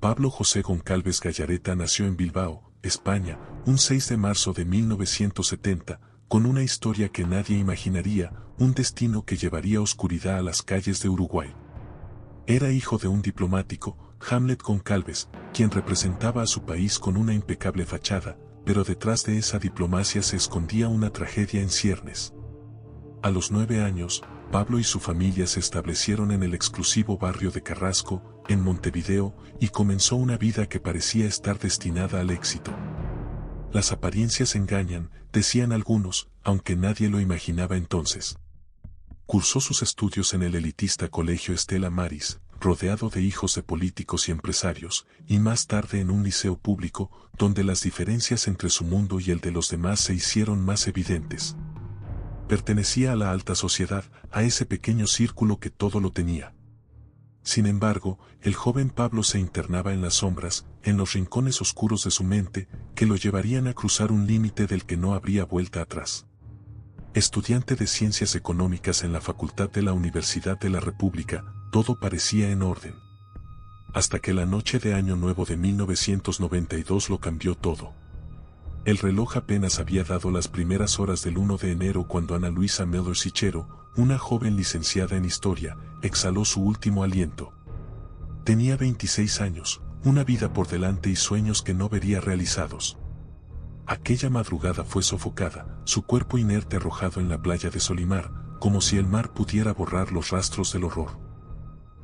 Pablo José Goncalves Gallareta nació en Bilbao, España, un 6 de marzo de 1970, con una historia que nadie imaginaría, un destino que llevaría oscuridad a las calles de Uruguay. Era hijo de un diplomático, Hamlet Goncalves, quien representaba a su país con una impecable fachada, pero detrás de esa diplomacia se escondía una tragedia en ciernes. A los 9 años, Pablo y su familia se establecieron en el exclusivo barrio de Carrasco, en Montevideo, y comenzó una vida que parecía estar destinada al éxito. Las apariencias engañan, decían algunos, aunque nadie lo imaginaba entonces. Cursó sus estudios en el elitista Colegio Estela Maris, rodeado de hijos de políticos y empresarios, y más tarde en un liceo público, donde las diferencias entre su mundo y el de los demás se hicieron más evidentes. Pertenecía a la alta sociedad, a ese pequeño círculo que todo lo tenía. Sin embargo, el joven Pablo se internaba en las sombras, en los rincones oscuros de su mente, que lo llevarían a cruzar un límite del que no habría vuelta atrás. Estudiante de Ciencias Económicas en la Facultad de la Universidad de la República, todo parecía en orden. Hasta que la noche de Año Nuevo de 1992 lo cambió todo. El reloj apenas había dado las primeras horas del 1 de enero cuando Ana Luisa Miller Sichero, una joven licenciada en Historia, exhaló su último aliento. Tenía 26 años, una vida por delante y sueños que no vería realizados. Aquella madrugada fue sofocada, su cuerpo inerte arrojado en la playa de Solimar, como si el mar pudiera borrar los rastros del horror.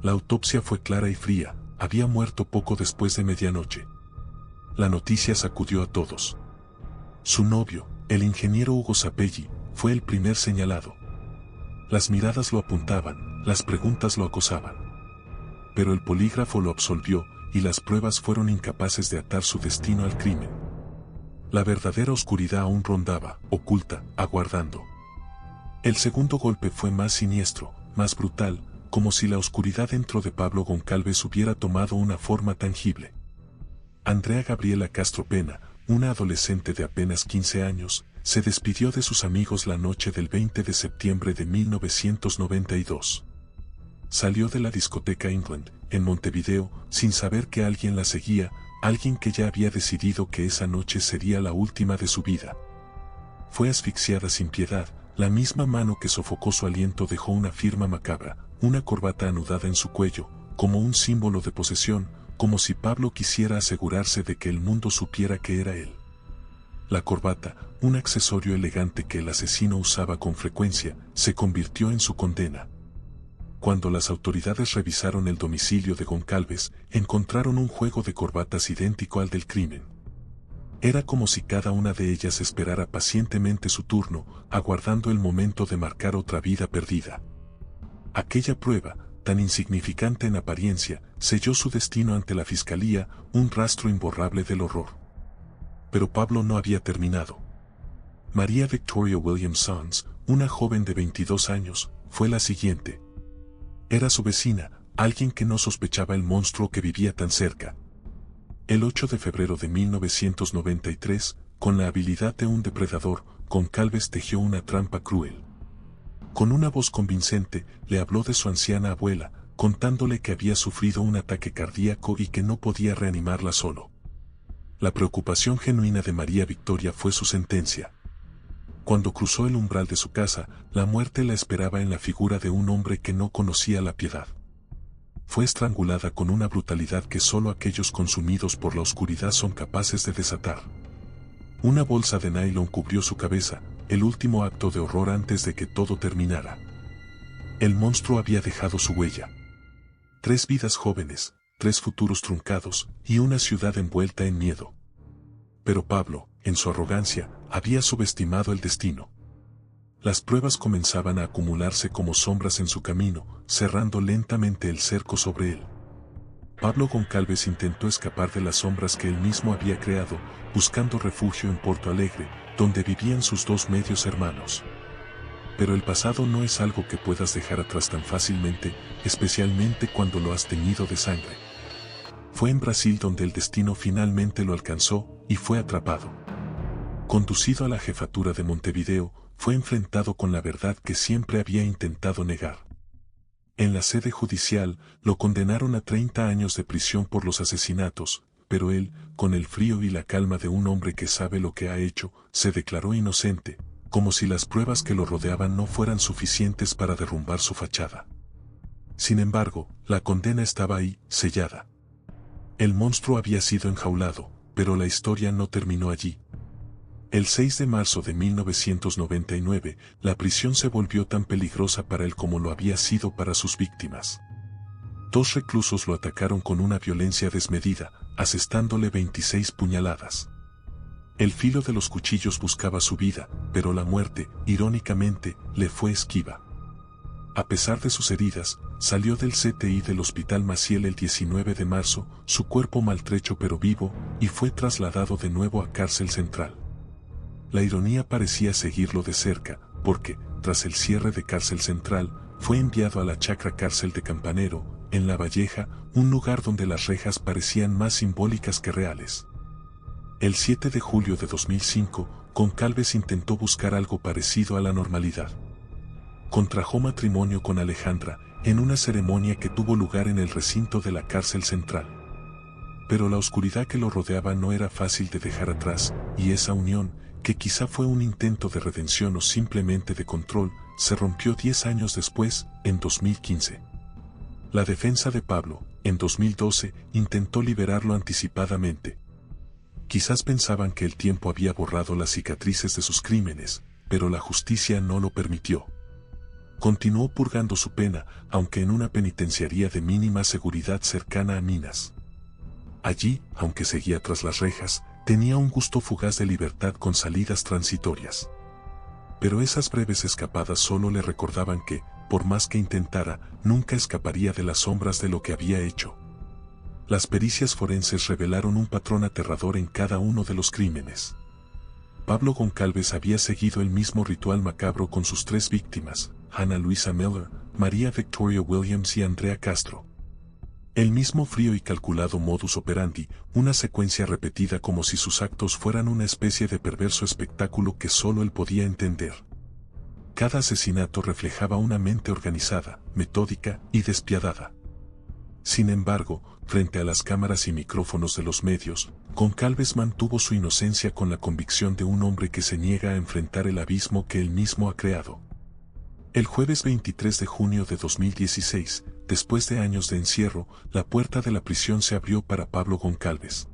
La autopsia fue clara y fría, había muerto poco después de medianoche. La noticia sacudió a todos. Su novio, el ingeniero Hugo Sapelli, fue el primer señalado. Las miradas lo apuntaban, las preguntas lo acosaban. Pero el polígrafo lo absolvió, y las pruebas fueron incapaces de atar su destino al crimen. La verdadera oscuridad aún rondaba, oculta, aguardando. El segundo golpe fue más siniestro, más brutal, como si la oscuridad dentro de Pablo Goncalves hubiera tomado una forma tangible. Andrea Gabriela Castro Pena, una adolescente de apenas 15 años, se despidió de sus amigos la noche del 20 de septiembre de 1992. Salió de la discoteca England, en Montevideo, sin saber que alguien la seguía, alguien que ya había decidido que esa noche sería la última de su vida. Fue asfixiada sin piedad, la misma mano que sofocó su aliento dejó una firma macabra, una corbata anudada en su cuello, como un símbolo de posesión, como si Pablo quisiera asegurarse de que el mundo supiera que era él. La corbata, un accesorio elegante que el asesino usaba con frecuencia, se convirtió en su condena. Cuando las autoridades revisaron el domicilio de Goncalves, encontraron un juego de corbatas idéntico al del crimen. Era como si cada una de ellas esperara pacientemente su turno, aguardando el momento de marcar otra vida perdida. Aquella prueba, tan insignificante en apariencia, selló su destino ante la fiscalía, un rastro imborrable del horror. Pero Pablo no había terminado. María Victoria Williams Sons, una joven de 22 años, fue la siguiente. Era su vecina, alguien que no sospechaba el monstruo que vivía tan cerca. El 8 de febrero de 1993, con la habilidad de un depredador, Goncalves tejió una trampa cruel. Con una voz convincente, le habló de su anciana abuela, contándole que había sufrido un ataque cardíaco y que no podía reanimarla solo. La preocupación genuina de María Victoria fue su sentencia. Cuando cruzó el umbral de su casa, la muerte la esperaba en la figura de un hombre que no conocía la piedad. Fue estrangulada con una brutalidad que solo aquellos consumidos por la oscuridad son capaces de desatar. Una bolsa de nylon cubrió su cabeza, el último acto de horror antes de que todo terminara. El monstruo había dejado su huella. 3 vidas jóvenes, 3 futuros truncados, y una ciudad envuelta en miedo. Pero Pablo, en su arrogancia, había subestimado el destino. Las pruebas comenzaban a acumularse como sombras en su camino, cerrando lentamente el cerco sobre él. Pablo Goncalves intentó escapar de las sombras que él mismo había creado, buscando refugio en Porto Alegre, donde vivían sus 2 medios hermanos. Pero el pasado no es algo que puedas dejar atrás tan fácilmente, especialmente cuando lo has teñido de sangre. Fue en Brasil donde el destino finalmente lo alcanzó, y fue atrapado. Conducido a la jefatura de Montevideo, fue enfrentado con la verdad que siempre había intentado negar. En la sede judicial, lo condenaron a 30 años de prisión por los asesinatos, pero él, con el frío y la calma de un hombre que sabe lo que ha hecho, se declaró inocente, como si las pruebas que lo rodeaban no fueran suficientes para derrumbar su fachada. Sin embargo, la condena estaba ahí, sellada. El monstruo había sido enjaulado, pero la historia no terminó allí. El 6 de marzo de 1999, la prisión se volvió tan peligrosa para él como lo había sido para sus víctimas. 2 reclusos lo atacaron con una violencia desmedida, asestándole 26 puñaladas. El filo de los cuchillos buscaba su vida, pero la muerte, irónicamente, le fue esquiva. A pesar de sus heridas, salió del CTI del Hospital Maciel el 19 de marzo, su cuerpo maltrecho pero vivo, y fue trasladado de nuevo a Cárcel Central. La ironía parecía seguirlo de cerca, porque, tras el cierre de Cárcel Central, fue enviado a la Chacra Cárcel de Campanero, en La Valleja, un lugar donde las rejas parecían más simbólicas que reales. El 7 de julio de 2005, Goncalves intentó buscar algo parecido a la normalidad. Contrajo matrimonio con Alejandra, en una ceremonia que tuvo lugar en el recinto de la Cárcel Central. Pero la oscuridad que lo rodeaba no era fácil de dejar atrás, y esa unión, que quizá fue un intento de redención o simplemente de control, se rompió 10 años después, en 2015. La defensa de Pablo, en 2012, intentó liberarlo anticipadamente. Quizás pensaban que el tiempo había borrado las cicatrices de sus crímenes, pero la justicia no lo permitió. Continuó purgando su pena, aunque en una penitenciaría de mínima seguridad cercana a Minas. Allí, aunque seguía tras las rejas, tenía un gusto fugaz de libertad con salidas transitorias. Pero esas breves escapadas solo le recordaban que, por más que intentara, nunca escaparía de las sombras de lo que había hecho. Las pericias forenses revelaron un patrón aterrador en cada uno de los crímenes. Pablo Goncalves había seguido el mismo ritual macabro con sus 3 víctimas, Hannah Luisa Miller, María Victoria Williams y Andrea Castro. El mismo frío y calculado modus operandi, una secuencia repetida como si sus actos fueran una especie de perverso espectáculo que solo él podía entender. Cada asesinato reflejaba una mente organizada, metódica y despiadada. Sin embargo, frente a las cámaras y micrófonos de los medios, Goncalves mantuvo su inocencia con la convicción de un hombre que se niega a enfrentar el abismo que él mismo ha creado. El jueves 23 de junio de 2016, después de años de encierro, la puerta de la prisión se abrió para Pablo Goncalves.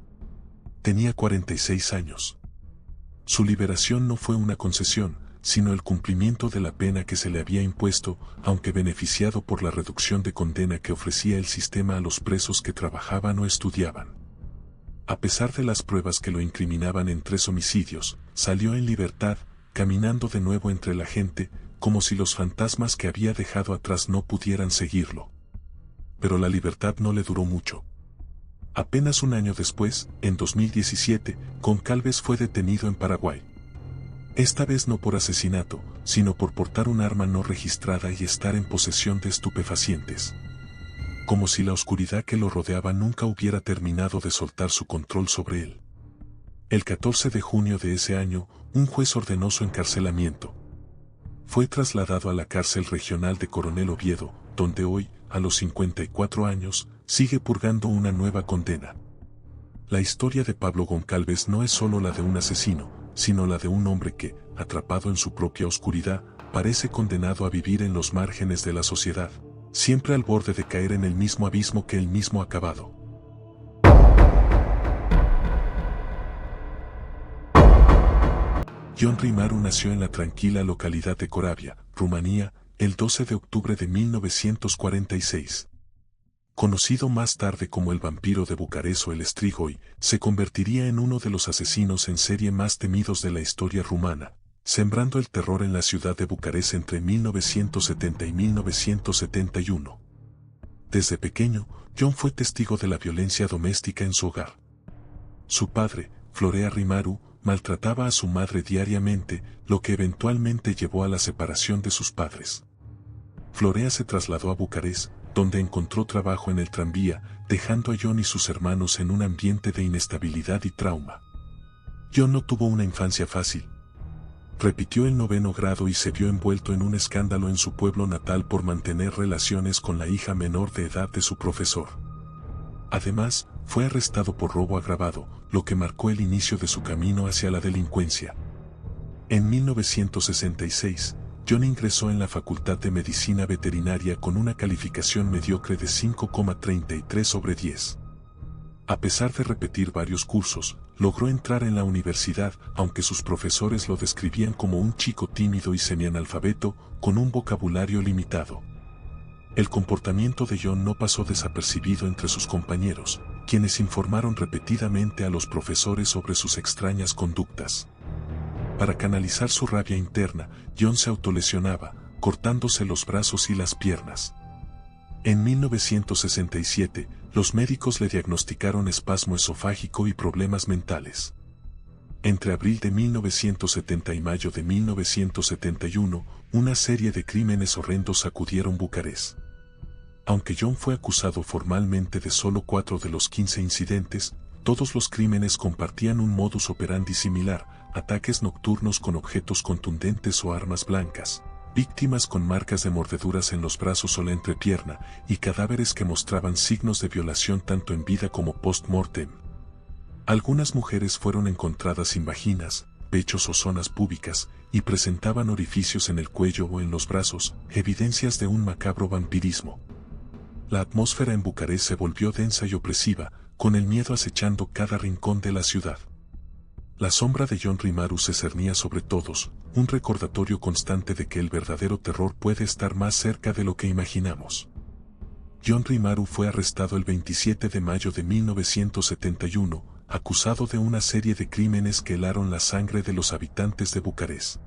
Tenía 46 años. Su liberación no fue una concesión, sino el cumplimiento de la pena que se le había impuesto, aunque beneficiado por la reducción de condena que ofrecía el sistema a los presos que trabajaban o estudiaban. A pesar de las pruebas que lo incriminaban en 3 homicidios, salió en libertad, caminando de nuevo entre la gente, como si los fantasmas que había dejado atrás no pudieran seguirlo. Pero la libertad no le duró mucho. Apenas un año después, en 2017, Goncalves fue detenido en Paraguay. Esta vez no por asesinato, sino por portar un arma no registrada y estar en posesión de estupefacientes. Como si la oscuridad que lo rodeaba nunca hubiera terminado de soltar su control sobre él. El 14 de junio de ese año, un juez ordenó su encarcelamiento. Fue trasladado a la cárcel regional de Coronel Oviedo, donde hoy, a los 54 años, sigue purgando una nueva condena. La historia de Pablo Goncalves no es solo la de un asesino, sino la de un hombre que, atrapado en su propia oscuridad, parece condenado a vivir en los márgenes de la sociedad, siempre al borde de caer en el mismo abismo que él mismo ha cavado. Ion Rimaru nació en la tranquila localidad de Corabia, Rumanía, el 12 de octubre de 1946. Conocido más tarde como el vampiro de Bucarest o el Strigoi, se convertiría en uno de los asesinos en serie más temidos de la historia rumana, sembrando el terror en la ciudad de Bucarest entre 1970 y 1971. Desde pequeño, Ion fue testigo de la violencia doméstica en su hogar. Su padre, Florea Rimaru, maltrataba a su madre diariamente, lo que eventualmente llevó a la separación de sus padres. Florea se trasladó a Bucarest, donde encontró trabajo en el tranvía, dejando a Ion y sus hermanos en un ambiente de inestabilidad y trauma. Ion no tuvo una infancia fácil. Repitió el 9º grado y se vio envuelto en un escándalo en su pueblo natal por mantener relaciones con la hija menor de edad de su profesor. Además, fue arrestado por robo agravado, lo que marcó el inicio de su camino hacia la delincuencia. En 1966, John ingresó en la Facultad de Medicina Veterinaria con una calificación mediocre de 5,33 sobre 10. A pesar de repetir varios cursos, logró entrar en la universidad, aunque sus profesores lo describían como un chico tímido y semianalfabeto, con un vocabulario limitado. El comportamiento de John no pasó desapercibido entre sus compañeros, quienes informaron repetidamente a los profesores sobre sus extrañas conductas. Para canalizar su rabia interna, John se autolesionaba, cortándose los brazos y las piernas. En 1967, los médicos le diagnosticaron espasmo esofágico y problemas mentales. Entre abril de 1970 y mayo de 1971, una serie de crímenes horrendos sacudieron Bucarest. Aunque John fue acusado formalmente de solo 4 de los 15 incidentes, todos los crímenes compartían un modus operandi similar: ataques nocturnos con objetos contundentes o armas blancas, víctimas con marcas de mordeduras en los brazos o la entrepierna, y cadáveres que mostraban signos de violación tanto en vida como post-mortem. Algunas mujeres fueron encontradas sin vaginas, pechos o zonas púbicas, y presentaban orificios en el cuello o en los brazos, evidencias de un macabro vampirismo. La atmósfera en Bucarest se volvió densa y opresiva, con el miedo acechando cada rincón de la ciudad. La sombra de John Rimaru se cernía sobre todos, un recordatorio constante de que el verdadero terror puede estar más cerca de lo que imaginamos. John Rimaru fue arrestado el 27 de mayo de 1971, acusado de una serie de crímenes que helaron la sangre de los habitantes de Bucarest.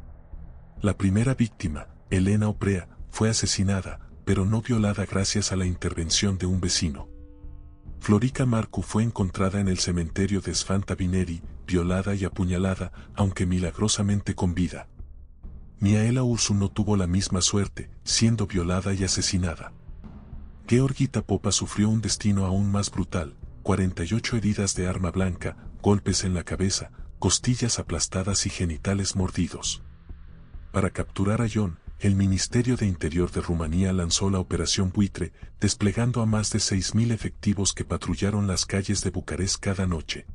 La primera víctima, Elena Oprea, fue asesinada, pero no violada gracias a la intervención de un vecino. Florica Marcu fue encontrada en el cementerio de Sfanta Vineri, violada y apuñalada, aunque milagrosamente con vida. Mihaela Ursu no tuvo la misma suerte, siendo violada y asesinada. Georgita Popa sufrió un destino aún más brutal: 48 heridas de arma blanca, golpes en la cabeza, costillas aplastadas y genitales mordidos. Para capturar a John, el Ministerio de Interior de Rumanía lanzó la Operación Buitre, desplegando a más de 6.000 efectivos que patrullaron las calles de Bucarest cada noche.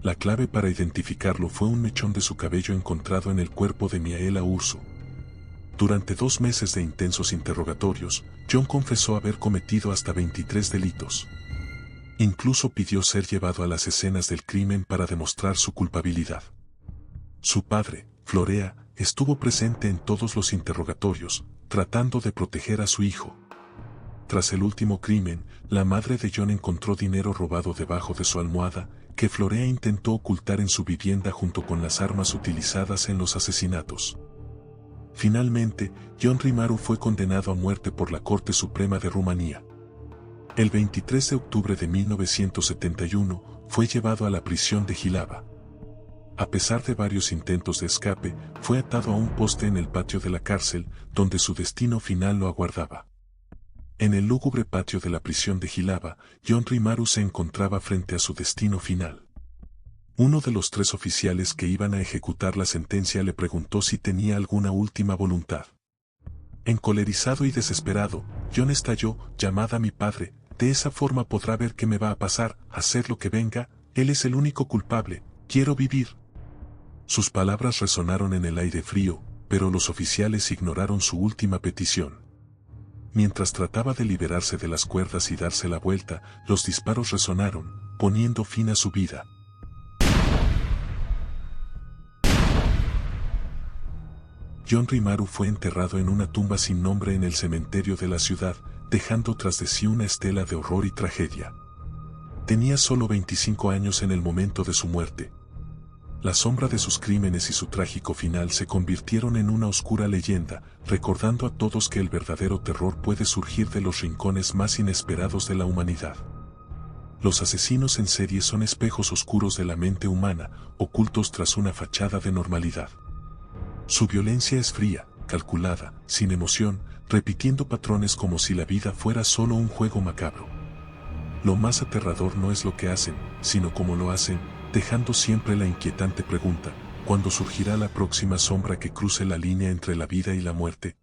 La clave para identificarlo fue un mechón de su cabello encontrado en el cuerpo de Mihaela Ursu. Durante 2 meses de intensos interrogatorios, John confesó haber cometido hasta 23 delitos. Incluso pidió ser llevado a las escenas del crimen para demostrar su culpabilidad. Su padre, Florea, estuvo presente en todos los interrogatorios, tratando de proteger a su hijo. Tras el último crimen, la madre de John encontró dinero robado debajo de su almohada, que Florea intentó ocultar en su vivienda junto con las armas utilizadas en los asesinatos. Finalmente, John Rimaru fue condenado a muerte por la Corte Suprema de Rumanía. El 23 de octubre de 1971, fue llevado a la prisión de Jilava. A pesar de varios intentos de escape, fue atado a un poste en el patio de la cárcel, donde su destino final lo aguardaba. En el lúgubre patio de la prisión de Jilava, John Rimaru se encontraba frente a su destino final. Uno de los 3 oficiales que iban a ejecutar la sentencia le preguntó si tenía alguna última voluntad. Encolerizado y desesperado, John estalló: «Llamad a mi padre, de esa forma podrá ver qué me va a pasar, hacer lo que venga, él es el único culpable, quiero vivir». Sus palabras resonaron en el aire frío, pero los oficiales ignoraron su última petición. Mientras trataba de liberarse de las cuerdas y darse la vuelta, los disparos resonaron, poniendo fin a su vida. John Rimaru fue enterrado en una tumba sin nombre en el cementerio de la ciudad, dejando tras de sí una estela de horror y tragedia. Tenía solo 25 años en el momento de su muerte. La sombra de sus crímenes y su trágico final se convirtieron en una oscura leyenda, recordando a todos que el verdadero terror puede surgir de los rincones más inesperados de la humanidad. Los asesinos en serie son espejos oscuros de la mente humana, ocultos tras una fachada de normalidad. Su violencia es fría, calculada, sin emoción, repitiendo patrones como si la vida fuera solo un juego macabro. Lo más aterrador no es lo que hacen, sino cómo lo hacen, dejando siempre la inquietante pregunta: cuando surgirá la próxima sombra que cruce la línea entre la vida y la muerte,